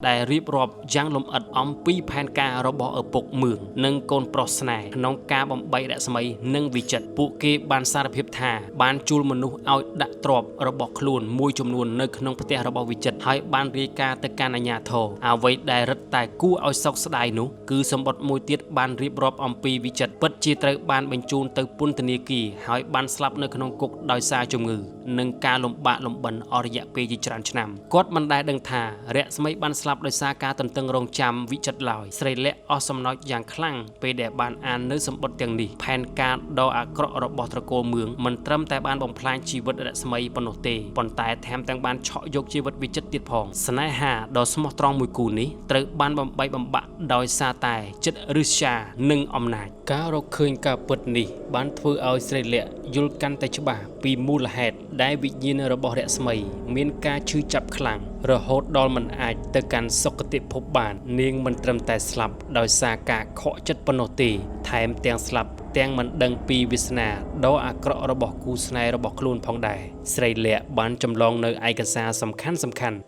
ដែលរៀបរាប់យ៉ាងលម្អិតអំពីផែនការរបស់ឪពុកមឿងនិងកូនប្រុសស្នេហ៍ក្នុងការបំបីរស្មីនិងវិចិត្រពួកគេបានសារភាពថាបានជួលមនុស្សឲ្យដាក់ទ្រព្យរបស់ខ្លួនមួយចំនួននៅក្នុងផ្ទះរបស់វិចិត្រហើយបានរាយការណ៍ទៅកាន់អាជ្ញាធរអ្វីដែលរឹតតែគួរឲ្យសោកស្ដាយនោះគឺសម្បត្តិមួយទៀតបានរៀបរាប់អំពីវិចិត្រពិតជាត្រូវបានបញ្ជូនទៅពន្ធនាគារហើយបានស្លាប់នៅក្នុងគុកដោយសារជំងឺនិងការលំបាកលំបិនអស់រយៈពេលជាច្រើនឆ្នាំគាត់មិនដែលដឹងថារស្មីបានស្លាប់ដោយសារការទន្ទឹងរង់ចាំវិចិត្រឡើយស្រីលក្ខអស់សំណោចយ៉ាងខ្លាំងពេលដែលបានអាននៅសម្បត្តិទាំងនេះផែនការដ៏អាក្រក់របស់ត្រកូលមឿងមិនត្រឹមតែបានបំផ្លាញជីវិតរស្មីប៉ុណ្ណោះទេប៉ុន្តែថែមទាំងបានឆក់យកជីវិតវិចិត្រទៀតផងស្នេហាដ៏ស្មោះត្រង់មួយគូនេះត្រូវបានបំបីបំបាក់ដោយសារតែចិត្តឫស្យានិងអំណាចការរកឃើញការពិតនេះបានធ្វើឲ្យស្រីលក្ខយល់កាន់តែច្បាស់ពីមូលហេតុដែលវិញ្ញាណរបស់រស្មីមានការឈឺចាប់ខ្លាំងរហូតដល់មិនអាចទៅកាន់សុគតិភពបាននាងមិនត្រឹមតែស្លាប់ដោយសារការខកចិត្តប៉ុណ្ណោះទេថែមទាំងស្លាប់ទាំងមិនដឹងពីវាសនាដ៏អាក្រក់របស់គូស្នេហ៍របស់ខ្លួនផងដែរស្រីលក្ខបានចម្លងនៅឯកសារសំខាន់